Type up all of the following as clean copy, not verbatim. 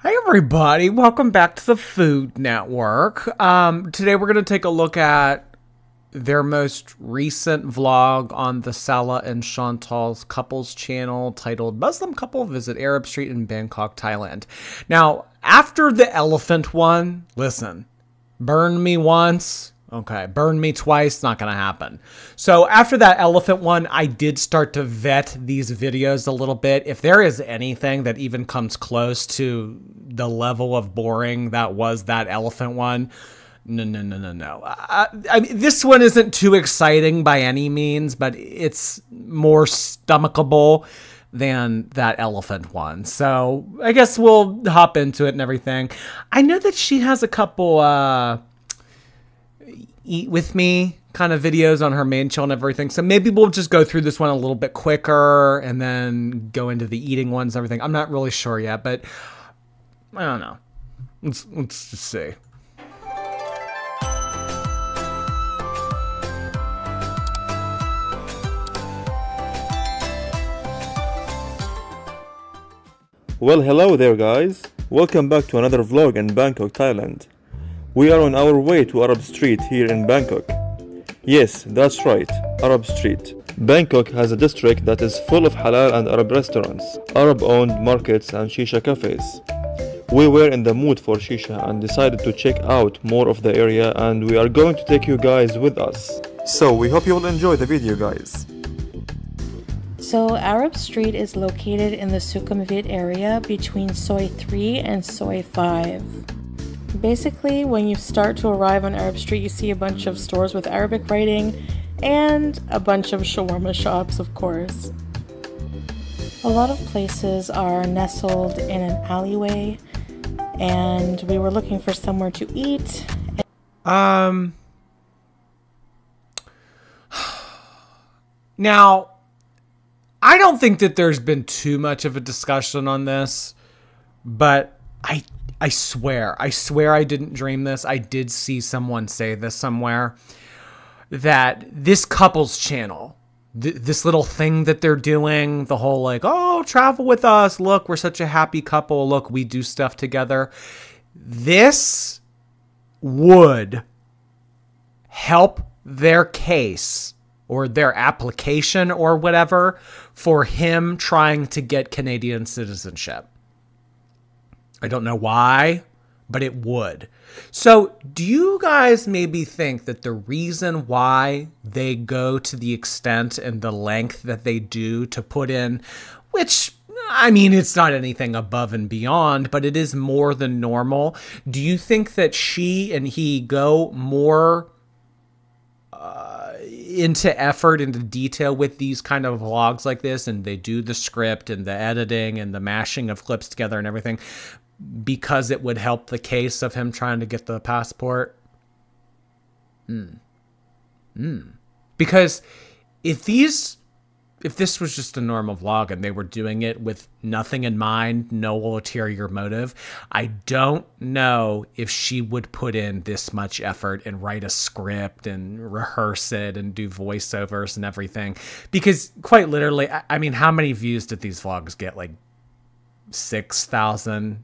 Hi everybody, welcome back to the Food Network. Today we're going to take a look at their most recent vlog on the Salah and Chantal's couples channel titled Muslim Couple Visit Arab Street in Bangkok, Thailand. Now, after the elephant one, listen, burn me once, okay, burn me twice, not going to happen. So after that elephant one, I did start to vet these videos a little bit. If there is anything that even comes close to the level of boring that was that elephant one, no. I mean, this one isn't too exciting by any means, but it's more stomachable than that elephant one. So I guess we'll hop into it and everything. I know that she has a couple eat with me kind of videos on her main channel and everything. So maybe we'll just go through this one a little bit quicker and then go into the eating ones and everything. I'm not really sure yet, but I don't know. Let's just see. Well, hello there guys. Welcome back to another vlog in Bangkok, Thailand. We are on our way to Arab Street here in Bangkok. Yes, that's right, Arab Street. Bangkok has a district that is full of halal and Arab restaurants, Arab-owned markets and shisha cafes. We were in the mood for shisha and decided to check out more of the area, and we are going to take you guys with us. So we hope you will enjoy the video, guys. So Arab Street is located in the Sukhumvit area between Soi 3 and Soi 5. Basically, when you start to arrive on Arab Street, you see a bunch of stores with Arabic writing and a bunch of shawarma shops, of course. A lot of places are nestled in an alleyway, and we were looking for somewhere to eat. Now, I don't think that there's been too much of a discussion on this, but I swear I didn't dream this. I did see someone say this somewhere, that this couple's channel, this little thing that they're doing, the whole like, oh, travel with us, look, we're such a happy couple, look, we do stuff together. This would help their case or their application or whatever for him trying to get Canadian citizenship. I don't know why, but it would. So do you guys maybe think that the reason why they go to the extent and the length that they do to put in, which, I mean, it's not anything above and beyond, but it is more than normal. Do you think that she and he go more into effort, into detail with these kind of vlogs like this, and they do the script and the editing and the mashing of clips together and everything because it would help the case of him trying to get the passport? Because if this was just a normal vlog and they were doing it with nothing in mind, no ulterior motive, I don't know if she would put in this much effort and write a script and rehearse it and do voiceovers and everything. Because quite literally, I mean, how many views did these vlogs get? Like 6,000,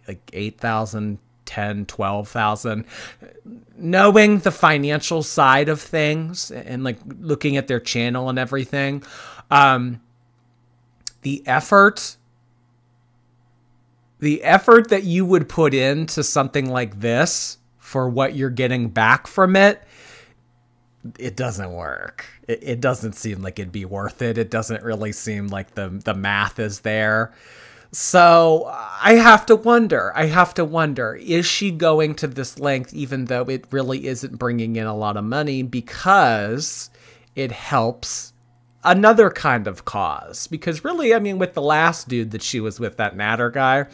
like 8,000, 10, 12,000. Knowing the financial side of things and like looking at their channel and everything, the effort that you would put into something like this for what you're getting back from it, it doesn't work. It doesn't seem like it'd be worth it. It doesn't really seem like the math is there. So I have to wonder, is she going to this length even though it really isn't bringing in a lot of money because it helps another kind of cause? Because really, I mean, with the last dude that she was with, that Natter guy,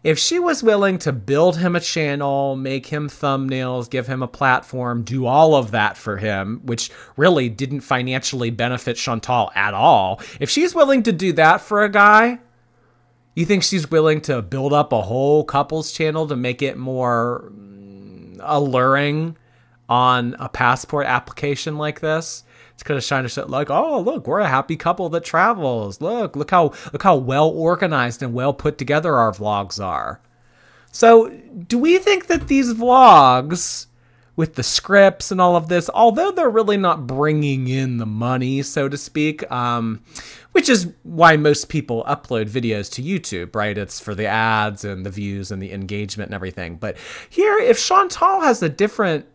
if she was willing to build him a channel, make him thumbnails, give him a platform, do all of that for him, which really didn't financially benefit Chantal at all. If she's willing to do that for a guy, you think she's willing to build up a whole couples channel to make it more alluring on a passport application like this? It's because Shiner said, like, oh, look, we're a happy couple that travels. Look how well organized and well put together our vlogs are. So do we think that these vlogs with the scripts and all of this, although they're really not bringing in the money, so to speak, which is why most people upload videos to YouTube, right? It's for the ads and the views and the engagement and everything. But here, if Chantal has a different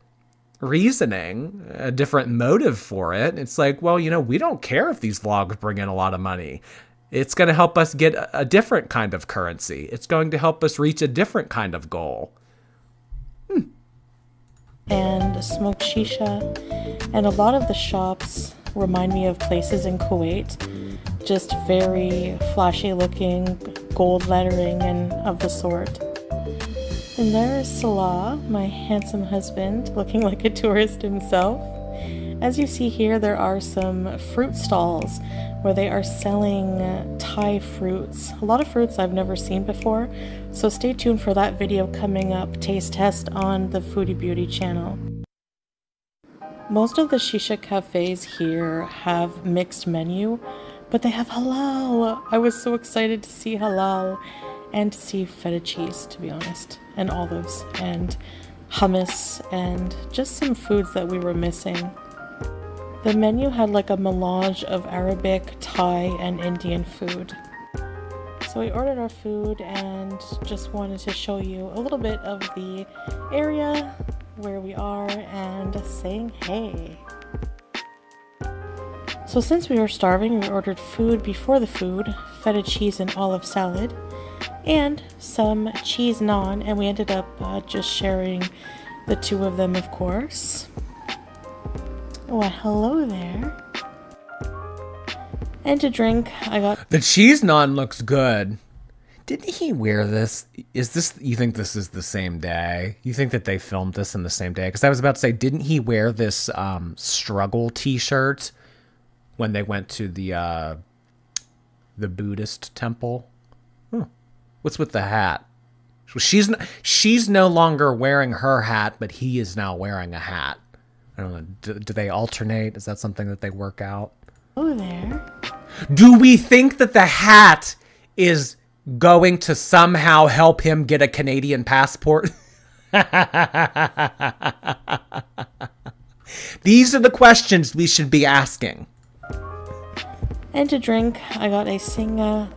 reasoning, a different motive for it, it's like, well, you know, we don't care if these vlogs bring in a lot of money. It's going to help us get a different kind of currency. It's going to help us reach a different kind of goal. And smoked shisha, and a lot of the shops remind me of places in Kuwait, just very flashy looking, gold lettering and of the sort. And there is Salah, my handsome husband, looking like a tourist himself. As you see here, there are some fruit stalls where they are selling Thai fruits. A lot of fruits I've never seen before, so stay tuned for that video coming up, taste test, on the Foodie Beauty channel. Most of the shisha cafes here have mixed menu, but they have halal. I was so excited to see halal and to see feta cheese, to be honest, and olives and hummus and just some foods that we were missing. The menu had like a melange of Arabic, Thai, and Indian food. So we ordered our food and just wanted to show you a little bit of the area where we are and saying hey. So since we were starving, we ordered food before the food, feta cheese and olive salad, and some cheese naan, and we ended up just sharing the two of them, of course. Well, hello there. And to drink, I got... The cheese naan looks good. Didn't he wear this? You think this is the same day? You think that they filmed this in the same day? Because I was about to say, didn't he wear this struggle t-shirt when they went to the Buddhist temple? What's with the hat? She's no longer wearing her hat, but he is now wearing a hat. I don't know. Do they alternate? Is that something that they work out? Oh, there. Do we think that the hat is going to somehow help him get a Canadian passport? These are the questions we should be asking. And to drink, I got a Singa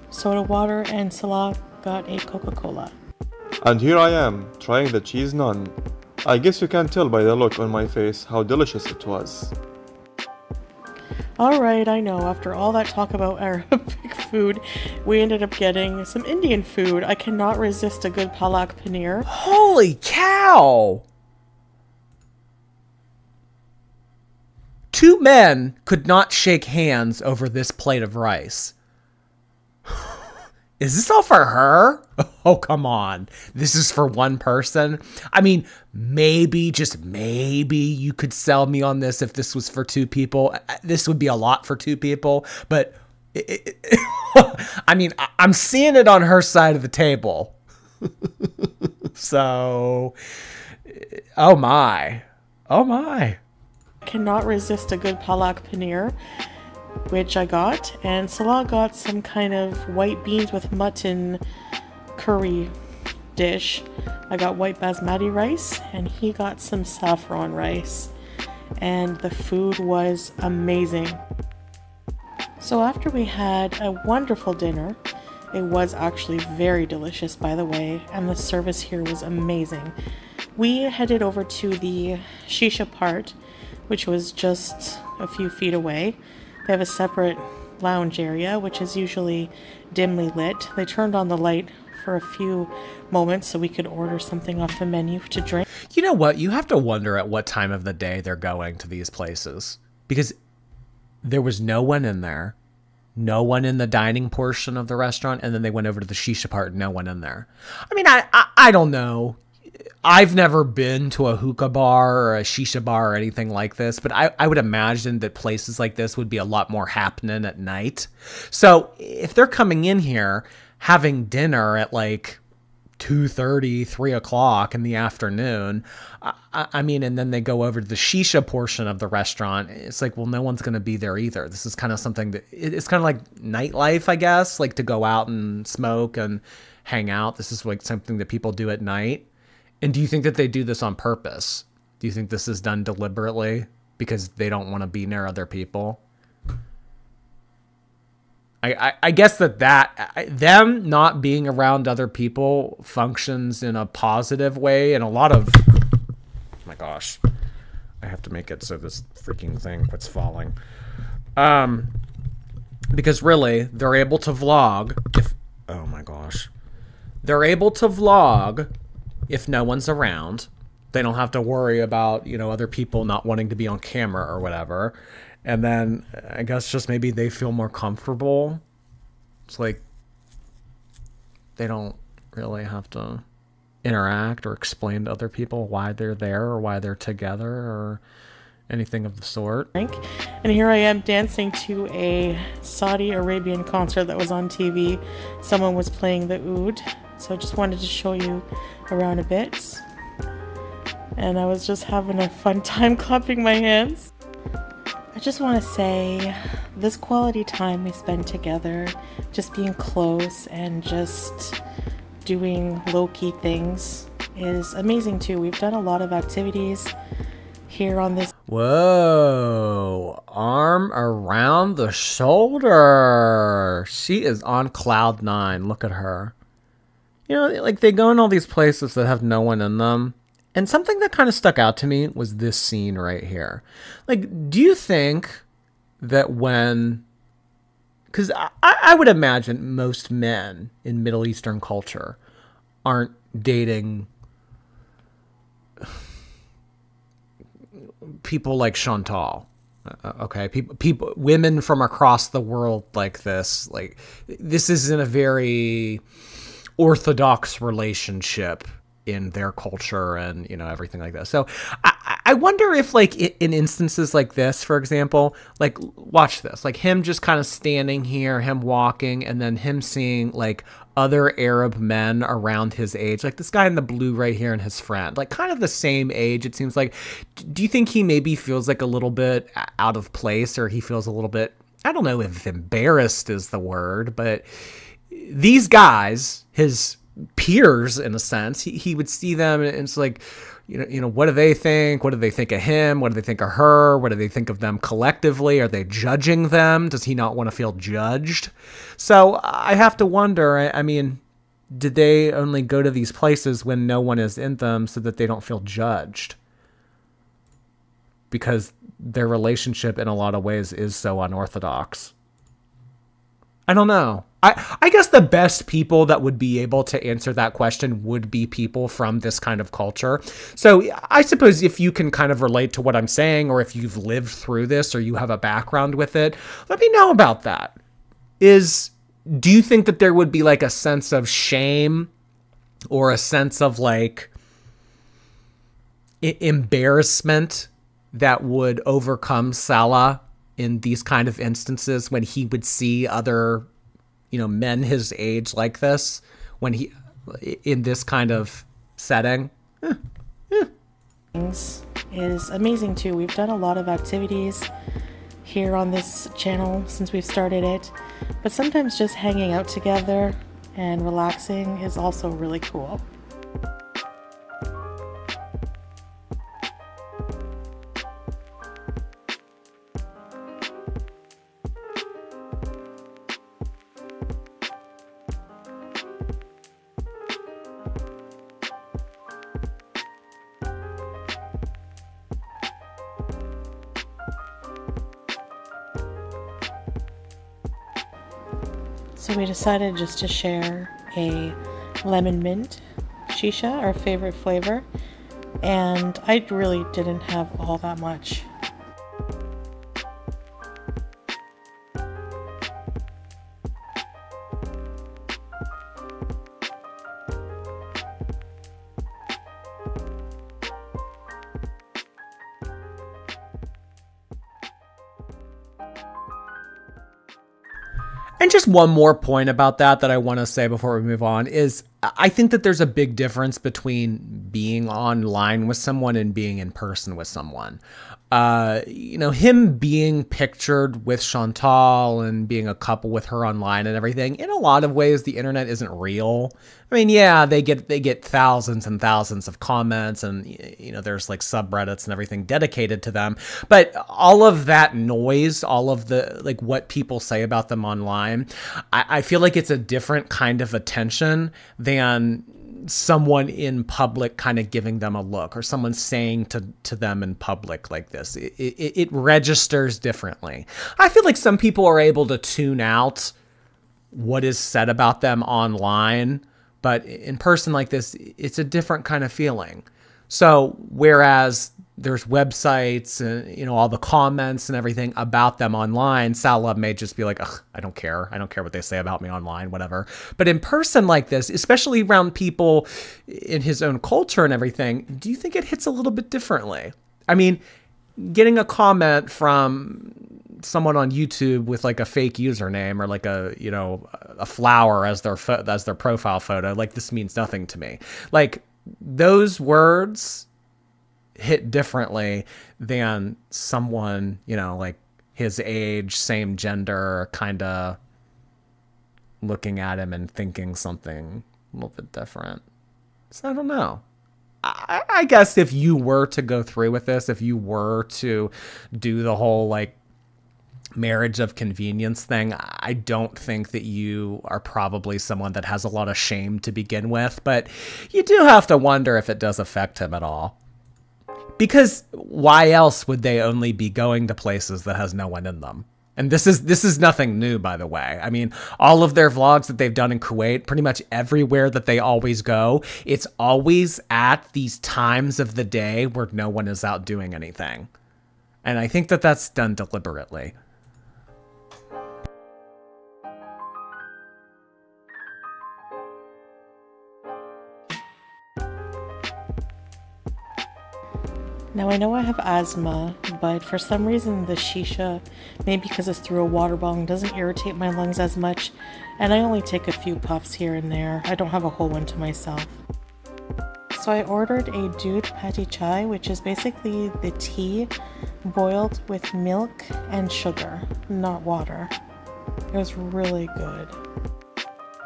soda water, and Salah got a Coca-Cola. And here I am, trying the cheese naan. I guess you can tell by the look on my face how delicious it was. Alright, I know, after all that talk about Arabic food, we ended up getting some Indian food. I cannot resist a good palak paneer. Holy cow! 2 men could not shake hands over this plate of rice. Is this all for her? Oh, come on. This is for one person? I mean, maybe, just maybe you could sell me on this if this was for 2 people. This would be a lot for 2 people, but I mean, I'm seeing it on her side of the table. So, oh my. Oh my. Cannot resist a good palak paneer, which I got, and Salah got some kind of white beans with mutton curry dish. I got white basmati rice, and he got some saffron rice, and the food was amazing. So after we had a wonderful dinner, it was actually very delicious, by the way, and the service here was amazing. We headed over to the shisha part, which was just a few feet away. They have a separate lounge area, which is usually dimly lit. They turned on the light for a few moments so we could order something off the menu to drink. You know what? You have to wonder at what time of the day they're going to these places. Because there was no one in there. No one in the dining portion of the restaurant. And then they went over to the shisha part. No one in there. I mean, I don't know. I've never been to a hookah bar or a shisha bar or anything like this, but I would imagine that places like this would be a lot more happening at night. So if they're coming in here having dinner at like 2:30, 3 o'clock in the afternoon, I mean, and then they go over to the shisha portion of the restaurant, it's like, well, no one's going to be there either. This is kind of something that, it's kind of like nightlife, I guess, like to go out and smoke and hang out. This is like something that people do at night. And do you think that they do this on purpose? Do you think this is done deliberately because they don't want to be near other people? I guess them not being around other people functions in a positive way, and a lot of, oh my gosh, I have to make it so this freaking thing quits falling. Because really, they're able to vlog if, oh my gosh, they're able to vlog if no one's around. They don't have to worry about, you know, other people not wanting to be on camera or whatever. And then I guess just maybe they feel more comfortable. It's like they don't really have to interact or explain to other people why they're there or why they're together or anything of the sort. And here I am dancing to a Saudi Arabian concert that was on TV. Someone was playing the oud. So I just wanted to show you around a bit. And I was just having a fun time clapping my hands. I just want to say this quality time we spend together, just being close and just doing low-key things is amazing too. We've done a lot of activities here on this. Whoa, arm around the shoulder. She is on cloud 9. Look at her. You know, like they go in all these places that have no one in them. And something that kind of stuck out to me was this scene right here. Like, do you think that when... Because I would imagine most men in Middle Eastern culture aren't dating people like Chantal. Okay, people, women from across the world like this. Like, this isn't a very orthodox relationship in their culture and, you know, everything like that. So I wonder if, like, in instances like this, for example, like, watch this, like him just kind of standing here, him walking, and then him seeing like other Arab men around his age, like this guy in the blue right here and his friend, like kind of the same age, it seems like. Do you think he maybe feels like a little bit out of place, or he feels a little bit, I don't know if embarrassed is the word, but these guys, his peers in a sense, he would see them and it's like, you know, what do they think? What do they think of him? What do they think of her? What do they think of them collectively? Are they judging them? Does he not want to feel judged? So I have to wonder, I mean, did they only go to these places when no one is in them so that they don't feel judged? Because their relationship in a lot of ways is so unorthodox. I don't know. I guess the best people that would be able to answer that question would be people from this kind of culture. So I suppose if you can kind of relate to what I'm saying, or if you've lived through this or you have a background with it, let me know about that. Do you think that there would be like a sense of shame or a sense of like embarrassment that would overcome Salah in these kind of instances when he would see other, you know, men his age like this, when he, in this kind of setting? Is amazing too. We've done a lot of activities here on this channel since we've started it, but sometimes just hanging out together and relaxing is also really cool. So we decided just to share a lemon mint shisha, our favorite flavor, and I really didn't have all that much. And just one more point about that I want to say before we move on is I think that there's a big difference between being online with someone and being in person with someone. You know, him being pictured with Chantal and being a couple with her online and everything, in a lot of ways, the internet isn't real. I mean, yeah, they get thousands and thousands of comments, and you know, there's like subreddits and everything dedicated to them. But all of that noise, all of the like what people say about them online, I feel like it's a different kind of attention than someone in public kind of giving them a look, or someone saying to them in public like this. It registers differently. I feel like some people are able to tune out what is said about them online, but in person like this, it's a different kind of feeling. So whereas there's websites and, you know, all the comments and everything about them online, Salah may just be like, ugh, I don't care. I don't care what they say about me online, whatever. But in person like this, especially around people in his own culture and everything, do you think it hits a little bit differently? I mean, getting a comment from someone on YouTube with like a fake username or like a, you know, a flower as their profile photo, like this means nothing to me. Like those words hit differently than someone, you know, like his age, same gender, kind of looking at him and thinking something a little bit different. So I don't know. I guess if you were to go through with this, if you were to do the whole like marriage of convenience thing, I don't think that you are probably someone that has a lot of shame to begin with, but you do have to wonder if it does affect him at all. Because why else would they only be going to places that has no one in them? And this is nothing new, by the way. I mean, all of their vlogs that they've done in Kuwait, pretty much everywhere that they always go, it's always at these times of the day where no one is out doing anything. And I think that that's done deliberately. Now I know I have asthma, but for some reason the shisha, maybe because it's through a water bong, doesn't irritate my lungs as much, and I only take a few puffs here and there. I don't have a whole one to myself. So I ordered a doodh patti chai, which is basically the tea boiled with milk and sugar, not water. It was really good.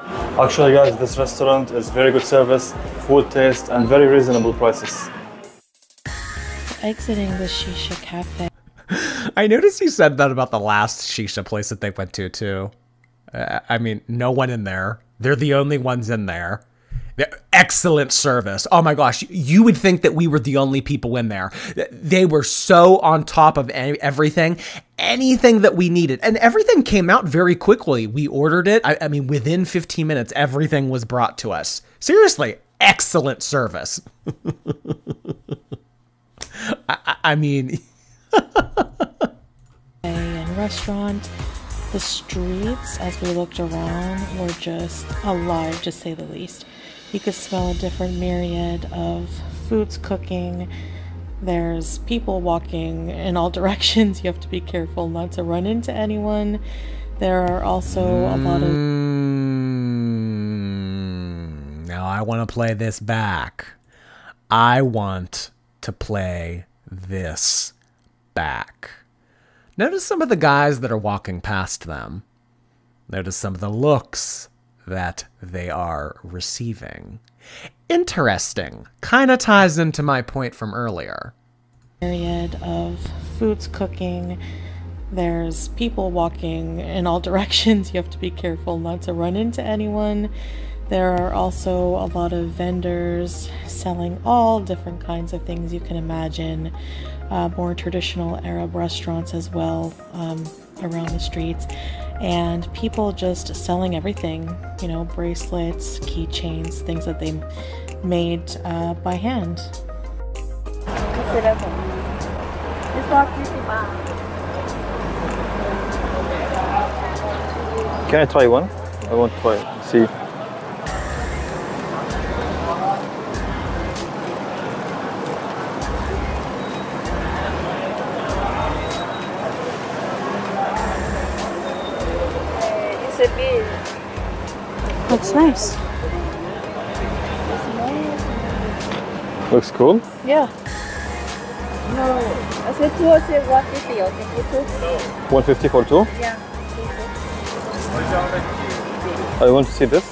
Actually guys, this restaurant is very good service, food taste and very reasonable prices. Exiting the shisha cafe. I noticed you said that about the last shisha place that they went to too. I mean, no one in there. They're the only ones in there. Excellent service. Oh my gosh, you would think that we were the only people in there. They were so on top of everything, anything that we needed. And everything came out very quickly. We ordered it. I mean, within 15 minutes, everything was brought to us. Seriously, excellent service. I mean... And restaurant, the streets, as we looked around, were just alive, to say the least. You could smell a different myriad of foods cooking. There's people walking in all directions. You have to be careful not to run into anyone. There are also a lot of... Now I want to play this back. I want to play this back. Notice some of the guys that are walking past them. Notice some of the looks that they are receiving. Interesting. Kind of ties into my point from earlier. Myriad of foods cooking. There's people walking in all directions. You have to be careful not to run into anyone. There are also a lot of vendors selling all different kinds of things you can imagine. More traditional Arab restaurants as well around the streets. And people just selling everything, you know, bracelets, keychains, things that they made by hand. Can I try one? I want to try it. See. Looks nice. Looks cool. Yeah. No, I said 2 or say 150, okay? 150 for 2? Yeah. I want to see this.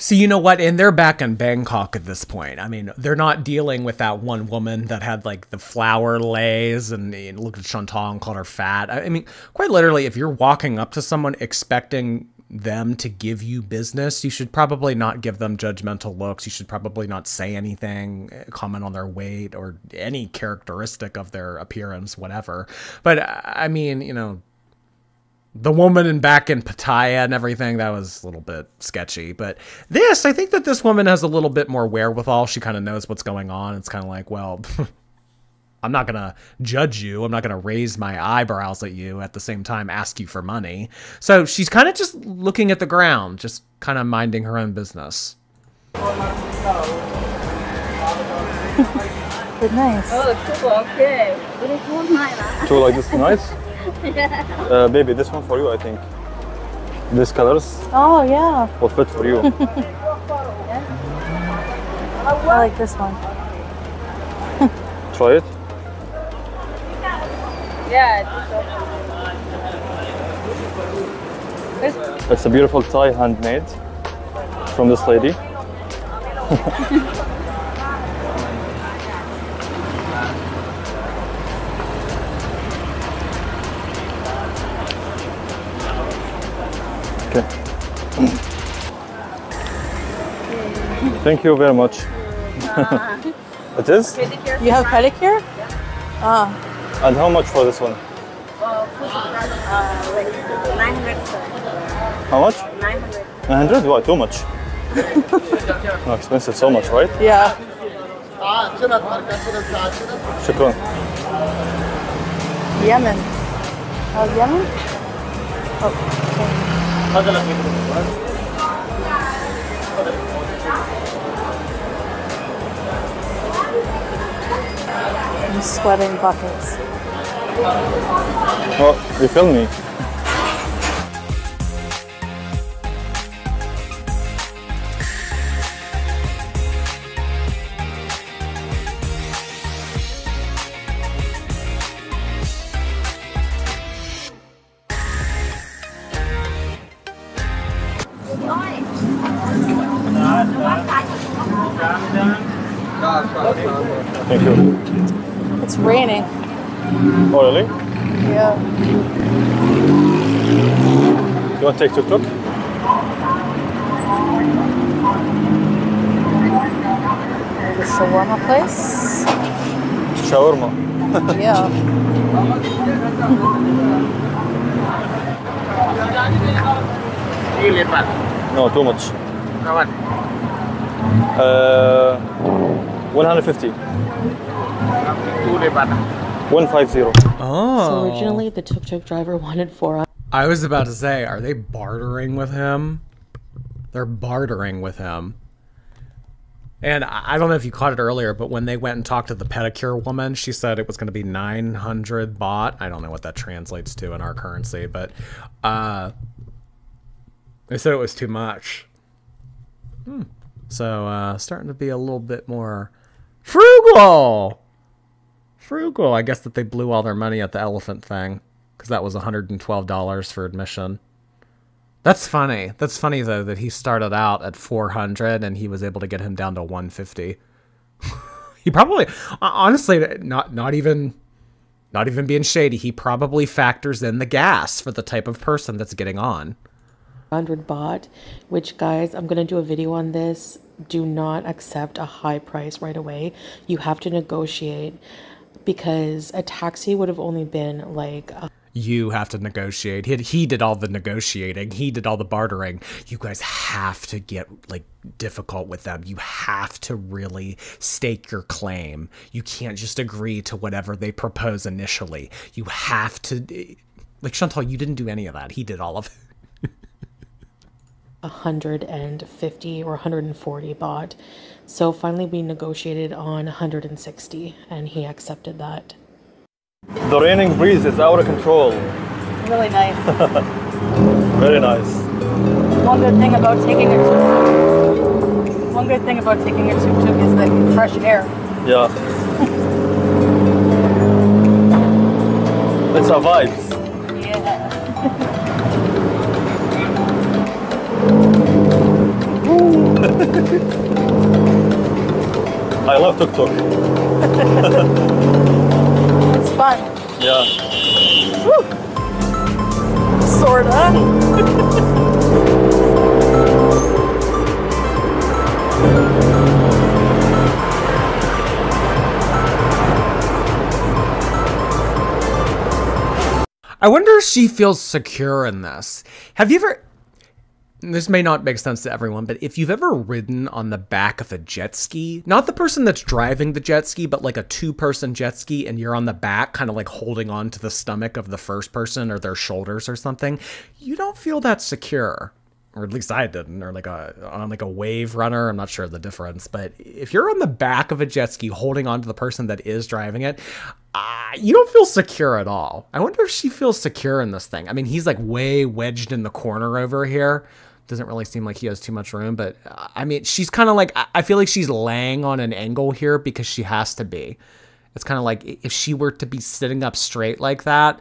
So you know what? And they're back in Bangkok at this point. I mean, they're not dealing with that one woman that had like the flower lays and looked at Chantal and called her fat. I mean, quite literally, if you're walking up to someone expecting them to give you business, you should probably not give them judgmental looks. You should probably not say anything, comment on their weight or any characteristic of their appearance, whatever. But I mean, you know, the woman back in Pattaya and everything, that was a little bit sketchy. But this, I think that this woman has a little bit more wherewithal. She kind of knows what's going on. It's kind of like, well, I'm not going to judge you. I'm not going to raise my eyebrows at you at the same time ask you for money. So she's kind of just looking at the ground, just kind of minding her own business. Good, nice. Oh, cool, okay. Very cool, nice. So like this is nice? Yeah. Baby, this one for you, I think. These colors Oh, yeah. will fit for you. I like this one. Try it. Yeah, It's a beautiful tie, handmade from this lady. Okay. Thank you very much. It is? You have pedicure? Ah. And how much for this one? like 900, sir. How much? 900. 900? Why, too much. No, expensive so much, right? Yeah. Shukran. Yemen. Oh, Yemen? Oh, I'm sweating buckets. Oh, you film me. Thank you. It's raining. Oh, really? Yeah. You want to take tuk-tuk? The shawarma place? Shawarma. Yeah. No, too much. 150. 150. Oh. So originally the tuk-tuk driver wanted 4 hours. I was about to say, are they bartering with him? They're bartering with him. And I don't know if you caught it earlier, but when they went and talked to the pedicure woman, she said it was going to be 900 baht. I don't know what that translates to in our currency, but they said it was too much. So starting to be a little bit more frugal. Frugal. I guess that they blew all their money at the elephant thing, because that was $112 for admission. That's funny. That's funny though that he started out at 400 and he was able to get him down to 150. He probably, honestly, not even being shady, he probably factors in the gas for the type of person that's getting on. 100 baht, which, guys, I'm gonna do a video on this. Do not accept a high price right away. You have to negotiate, because a taxi would have only been like you have to negotiate. He did all the negotiating. He did all the bartering. You guys have to get like difficult with them. You have to really stake your claim. You can't just agree to whatever they propose initially. You have to, like Chantal, you didn't do any of that. He did all of it. 150 or 140 baht. So finally we negotiated on 160 and he accepted that. The raining breeze is out of control. It's really nice. Very nice. One good thing about taking a tuk-tuk One good thing about taking a tuk-tuk is like fresh air. Yeah. It's a vibes. Yeah. I love tuk-tuk. It's fun. Yeah. Woo. Sorta. I wonder if she feels secure in this. Have you ever... This may not make sense to everyone, but if you've ever ridden on the back of a jet ski, not the person that's driving the jet ski, but like a two-person jet ski, and you're on the back, kind of like holding on to the stomach of the first person or their shoulders or something, you don't feel that secure. Or at least I didn't, or on a wave runner. I'm not sure the difference, but if you're on the back of a jet ski holding on to the person that is driving it, you don't feel secure at all. I wonder if she feels secure in this thing. I mean, he's like way wedged in the corner over here. Doesn't really seem like he has too much room, but I mean, she's kind of like, I feel like she's laying on an angle here because she has to be. It's kind of like if she were to be sitting up straight like that,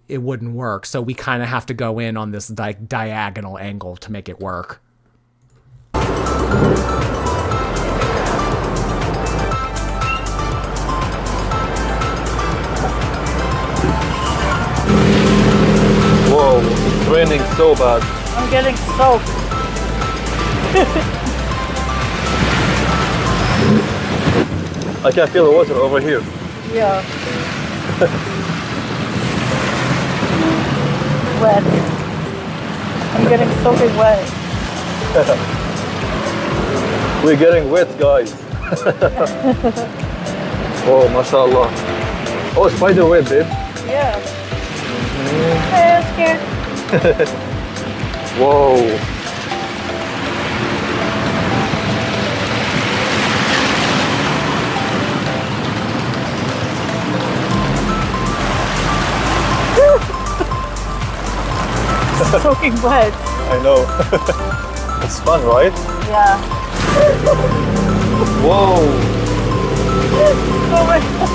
it wouldn't work. So we kind of have to go in on this diagonal angle to make it work. Whoa, it's raining so bad. I'm getting soaked. I can feel the water over here. Yeah. Wet. I'm getting soaking wet. We're getting wet, guys. Oh, mashallah. Oh, spider web, babe. Yeah. I'm scared. Whoa. Soaking wet. I know. It's fun, right? Yeah. Whoa. Oh my God.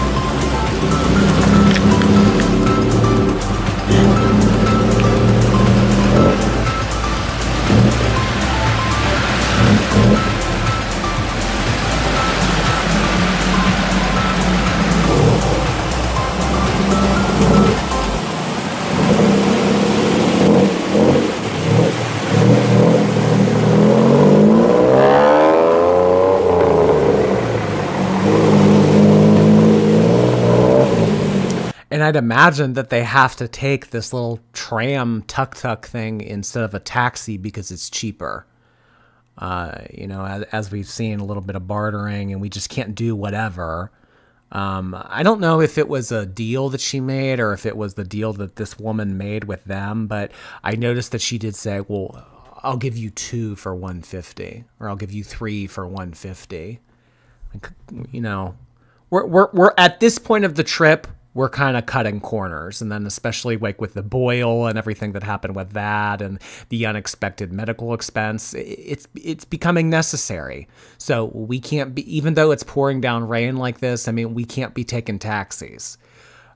And I'd imagine that they have to take this little tram tuk-tuk thing instead of a taxi because it's cheaper. You know, as we've seen, a little bit of bartering, and we just can't do whatever. I don't know if it was a deal that she made or if it was the deal that this woman made with them, but I noticed that she did say, well, I'll give you 2 for $150, or I'll give you 3 for $150. Like, you know, we're at this point of the trip, we're kind of cutting corners. And then especially like with the boil and everything that happened with that and the unexpected medical expense, it's becoming necessary. So we can't be, even though it's pouring down rain like this, I mean, we can't be taking taxis.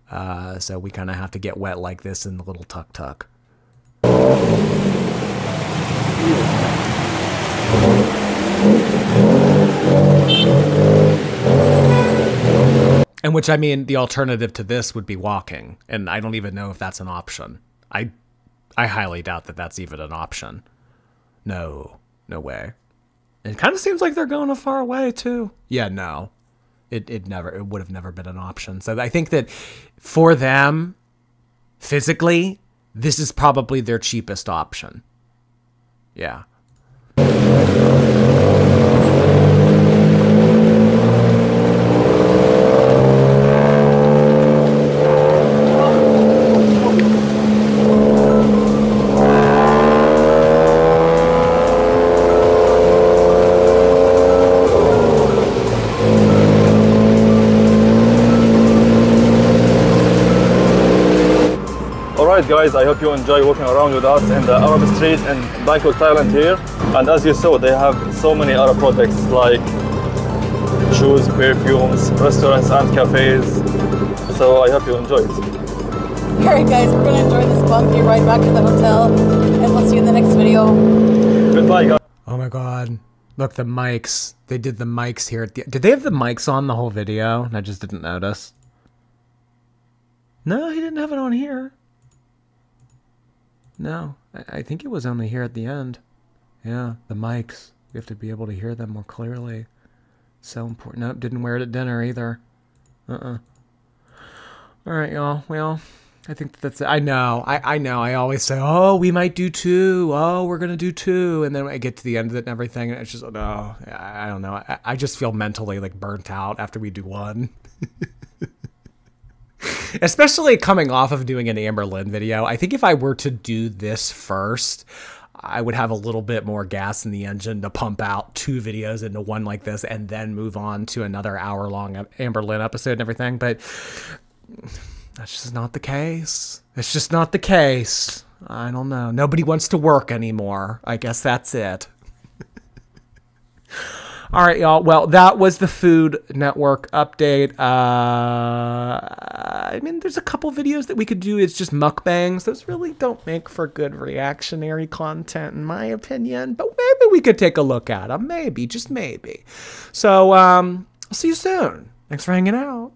So we kind of have to get wet like this in the little tuk-tuk. And which, I mean, the alternative to this would be walking. And I don't even know if that's an option. I highly doubt that that's even an option. No way. It kind of seems like they're going a far way too. Yeah, no. It would have never been an option. So I think that for them, physically, this is probably their cheapest option. Yeah. Alright guys, I hope you enjoy walking around with us in the Arab street in Bangkok, Thailand here. And as you saw, they have so many Arab products like shoes, perfumes, restaurants and cafes. So I hope you enjoy it. Alright guys, we're going to enjoy this bumpy ride back to the hotel, and we'll see you in the next video. Goodbye guys. Oh my god. Look, the mics. They did the mics here at the... Did they have the mics on the whole video? And I just didn't notice. No, he didn't have it on here. No, I think it was only here at the end. Yeah, the mics. We have to be able to hear them more clearly. So important. Nope, didn't wear it at dinner either. Alright, y'all. Well, I think that's it. I know. I know. I always say, oh, we might do 2. Oh, we're going to do 2. And then I get to the end of it and everything, and it's just, no, I don't know. I just feel mentally, like, burnt out after we do 1. Especially coming off of doing an Amber Lynn video. I think if I were to do this first, I would have a little bit more gas in the engine to pump out 2 videos into one like this and then move on to another hour-long Amber Lynn episode and everything. But that's just not the case. It's just not the case. I don't know. Nobody wants to work anymore. I guess that's it. All right, y'all. Well, that was the Food Network update. I mean, there's a couple videos that we could do. It's just mukbangs. Those really don't make for good reactionary content, in my opinion. But maybe we could take a look at them. Maybe, just maybe. So, I'll see you soon. Thanks for hanging out.